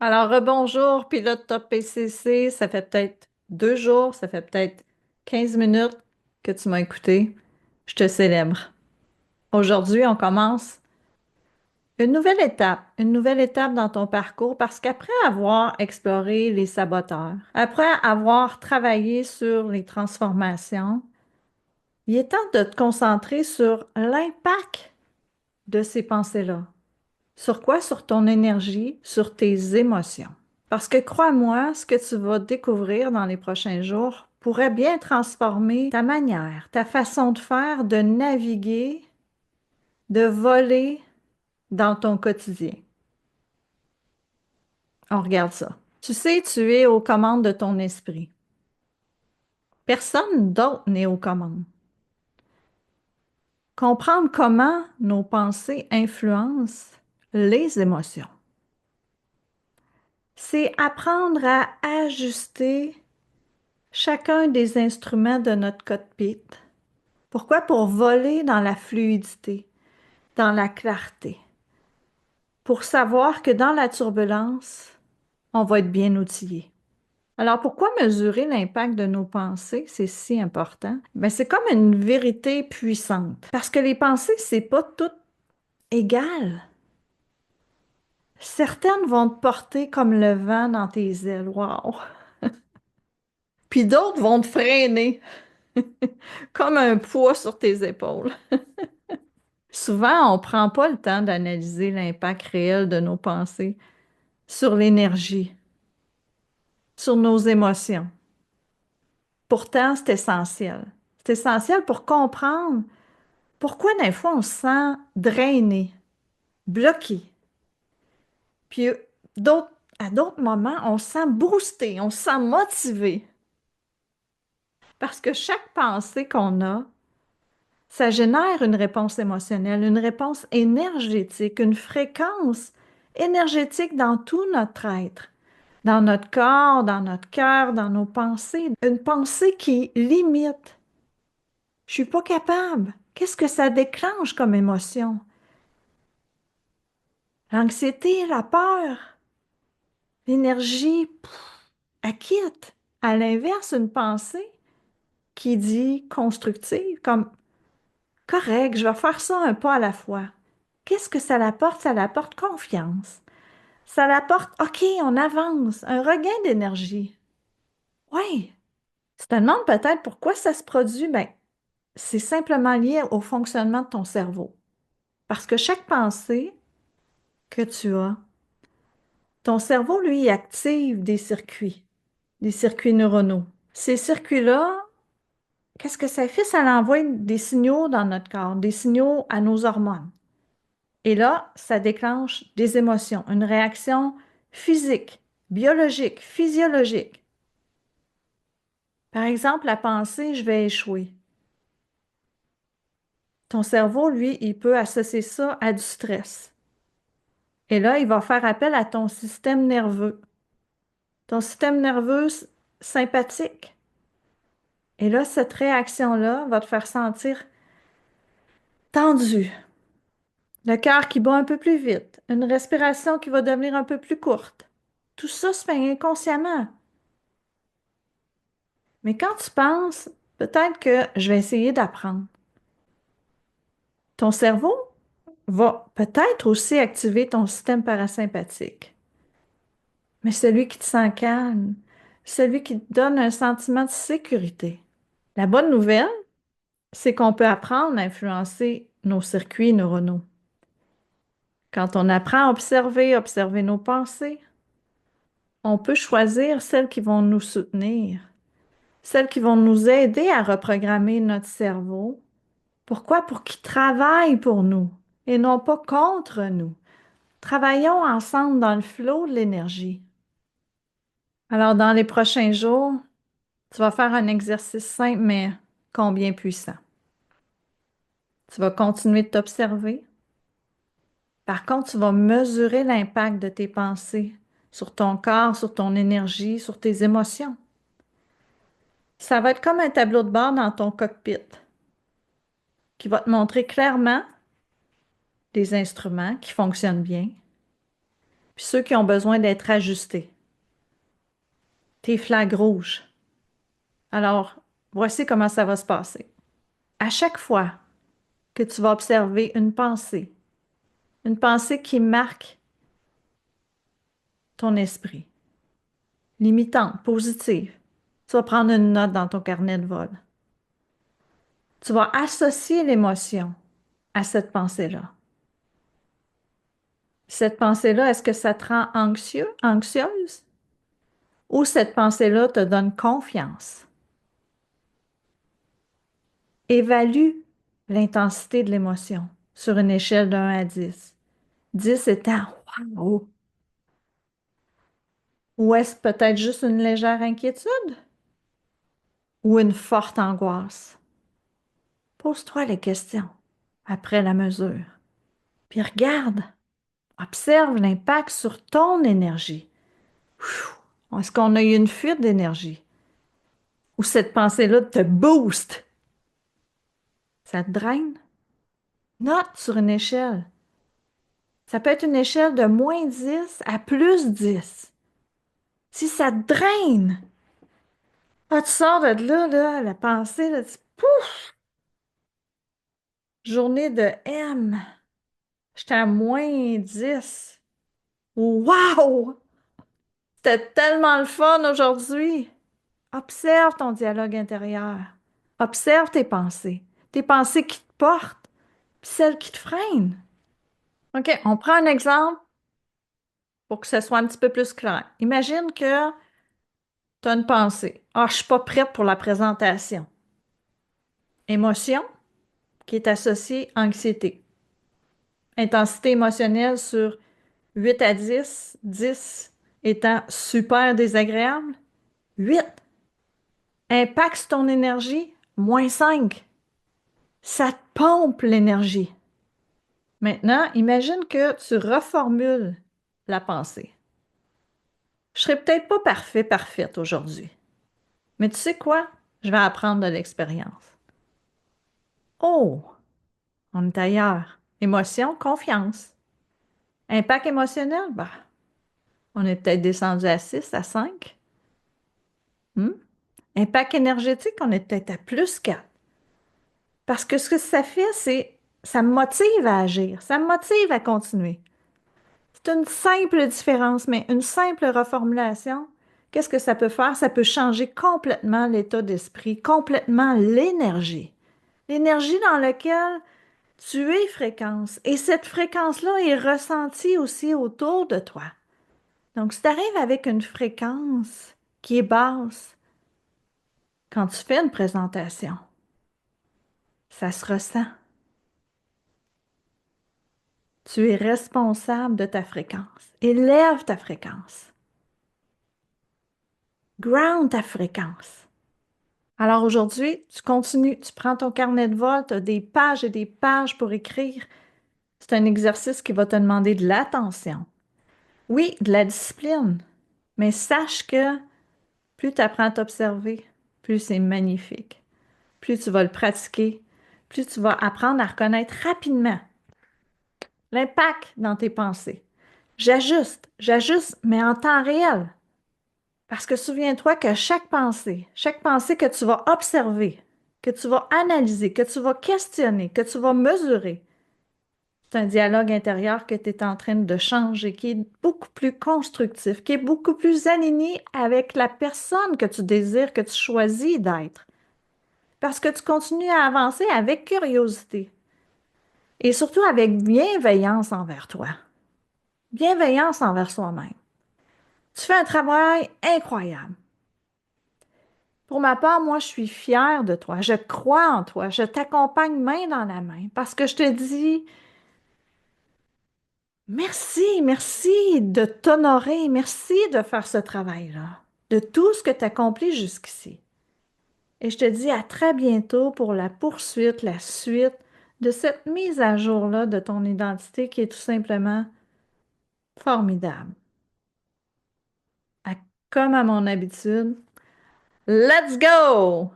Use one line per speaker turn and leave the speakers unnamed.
Alors, rebonjour, pilote top PCC. Ça fait peut-être 2 jours, ça fait peut-être 15 minutes que tu m'as écouté. Je te célèbre. Aujourd'hui, on commence une nouvelle étape dans ton parcours parce qu'après avoir exploré les saboteurs, après avoir travaillé sur les transformations, il est temps de te concentrer sur l'impact de ces pensées-là. Sur quoi? Sur ton énergie, sur tes émotions. Parce que crois-moi, ce que tu vas découvrir dans les prochains jours pourrait bien transformer ta manière, ta façon de faire, de naviguer, de voler dans ton quotidien. On regarde ça. Tu sais, tu es aux commandes de ton esprit. Personne d'autre n'est aux commandes. Comprendre comment nos pensées influencent les émotions, c'est apprendre à ajuster chacun des instruments de notre cockpit. Pourquoi? Pour voler dans la fluidité, dans la clarté, pour savoir que dans la turbulence, on va être bien outillé. Alors, pourquoi mesurer l'impact de nos pensées? C'est si important. Ben, c'est comme une vérité puissante. Parce que les pensées, c'est pas toutes égales. Certaines vont te porter comme le vent dans tes ailes. Wow! Puis d'autres vont te freiner comme un poids sur tes épaules. Souvent, on ne prend pas le temps d'analyser l'impact réel de nos pensées sur l'énergie, sur nos émotions. Pourtant, c'est essentiel. C'est essentiel pour comprendre pourquoi des fois on se sent drainé, bloqué. Puis à d'autres moments, on se sent boosté, on se sent motivé. Parce que chaque pensée qu'on a, ça génère une réponse émotionnelle, une réponse énergétique, une fréquence énergétique dans tout notre être, dans notre corps, dans notre cœur, dans nos pensées. Une pensée qui limite. Je suis pas capable. Qu'est-ce que ça déclenche comme émotion? L'anxiété, la peur, l'énergie, elle quitte. À l'inverse, une pensée qui dit constructive, comme correct, je vais faire ça un pas à la fois. Qu'est-ce que ça l'apporte? Ça l'apporte confiance. Ça l'apporte, OK, on avance, un regain d'énergie. Oui. Tu te demandes peut-être pourquoi ça se produit? Ben, c'est simplement lié au fonctionnement de ton cerveau. Parce que chaque pensée que tu as, ton cerveau, lui, il active des circuits neuronaux. Ces circuits-là, qu'est-ce que ça fait? Ça envoie des signaux dans notre corps, des signaux à nos hormones. Et là, ça déclenche des émotions, une réaction physique, biologique, physiologique. Par exemple, la pensée, je vais échouer. Ton cerveau, lui, il peut associer ça à du stress. Et là, il va faire appel à ton système nerveux sympathique. Et là, cette réaction-là va te faire sentir tendu, le cœur qui bat un peu plus vite, une respiration qui va devenir un peu plus courte. Tout ça se fait inconsciemment. Mais quand tu penses, peut-être que je vais essayer d'apprendre. Ton cerveau va peut-être aussi activer ton système parasympathique. Mais celui qui te sent calme, celui qui te donne un sentiment de sécurité. La bonne nouvelle, c'est qu'on peut apprendre à influencer nos circuits neuronaux. Quand on apprend à observer nos pensées, on peut choisir celles qui vont nous soutenir, celles qui vont nous aider à reprogrammer notre cerveau. Pourquoi? Pour qu'il travaille pour nous et non pas contre nous. Travaillons ensemble dans le flot de l'énergie. Alors, dans les prochains jours, tu vas faire un exercice simple, mais combien puissant. Tu vas continuer de t'observer. Par contre, tu vas mesurer l'impact de tes pensées sur ton corps, sur ton énergie, sur tes émotions. Ça va être comme un tableau de bord dans ton cockpit qui va te montrer clairement des instruments qui fonctionnent bien, puis ceux qui ont besoin d'être ajustés, tes flags rouges. Alors, voici comment ça va se passer. À chaque fois que tu vas observer une pensée qui marque ton esprit, limitante, positive, tu vas prendre une note dans ton carnet de vol. Tu vas associer l'émotion à cette pensée-là. Cette pensée-là, est-ce que ça te rend anxieux, anxieuse? Ou cette pensée-là te donne confiance? Évalue l'intensité de l'émotion sur une échelle de 1 à 10. 10 étant wow! Ou est-ce peut-être juste une légère inquiétude ou une forte angoisse? Pose-toi les questions après la mesure. Puis regarde, observe l'impact sur ton énergie. Est-ce qu'on a eu une fuite d'énergie? Ou cette pensée-là te booste? Ça te draine? Note sur une échelle. Ça peut être une échelle de -10 à +10. Si ça te draine, ah, tu sors de là, la pensée, là, pouf! Journée de M. J'étais à -10. Wow! C'était tellement le fun aujourd'hui. Observe ton dialogue intérieur. Observe tes pensées qui te portent, puis celles qui te freinent. OK, on prend un exemple pour que ce soit un petit peu plus clair. Imagine que tu as une pensée. Ah, je suis pas prête pour la présentation. Émotion qui est associée à anxiété. Intensité émotionnelle sur 8 à 10, 10 étant super désagréable. 8. Impact sur ton énergie, -5. Ça te pompe l'énergie. Maintenant, imagine que tu reformules la pensée. Je serai peut-être pas parfaite aujourd'hui, mais tu sais quoi? Je vais apprendre de l'expérience. Oh, on est ailleurs. Émotion, confiance. Impact émotionnel, bah, on est peut-être descendu à 6, à 5. Hmm? Impact énergétique, on est peut-être à +4. Parce que ce que ça fait, c'est ça me motive à agir, ça me motive à continuer. C'est une simple différence, mais une simple reformulation, qu'est-ce que ça peut faire? Ça peut changer complètement l'état d'esprit, complètement l'énergie. L'énergie dans laquelle tu es fréquence. Et cette fréquence-là est ressentie aussi autour de toi. Donc, si tu arrives avec une fréquence qui est basse quand tu fais une présentation, ça se ressent. Tu es responsable de ta fréquence. Élève ta fréquence. Ground ta fréquence. Alors aujourd'hui, tu continues, tu prends ton carnet de vol, tu as des pages et des pages pour écrire. C'est un exercice qui va te demander de l'attention. Oui, de la discipline, mais sache que plus tu apprends à t'observer, plus c'est magnifique. Plus tu vas le pratiquer, plus tu vas apprendre à reconnaître rapidement l'impact dans tes pensées. J'ajuste, mais en temps réel. Parce que souviens-toi que chaque pensée que tu vas observer, que tu vas analyser, que tu vas questionner, que tu vas mesurer, c'est un dialogue intérieur que tu es en train de changer, qui est beaucoup plus constructif, qui est beaucoup plus aligné avec la personne que tu désires, que tu choisis d'être. Parce que tu continues à avancer avec curiosité et surtout avec bienveillance envers toi, bienveillance envers soi-même. Tu fais un travail incroyable. Pour ma part, moi, je suis fière de toi. Je crois en toi. Je t'accompagne main dans la main parce que je te dis merci, merci de t'honorer, merci de faire ce travail-là, de tout ce que tu as accompli jusqu'ici. Et je te dis à très bientôt pour la poursuite, la suite de cette mise à jour-là de ton identité qui est tout simplement formidable. Comme à mon habitude, let's go!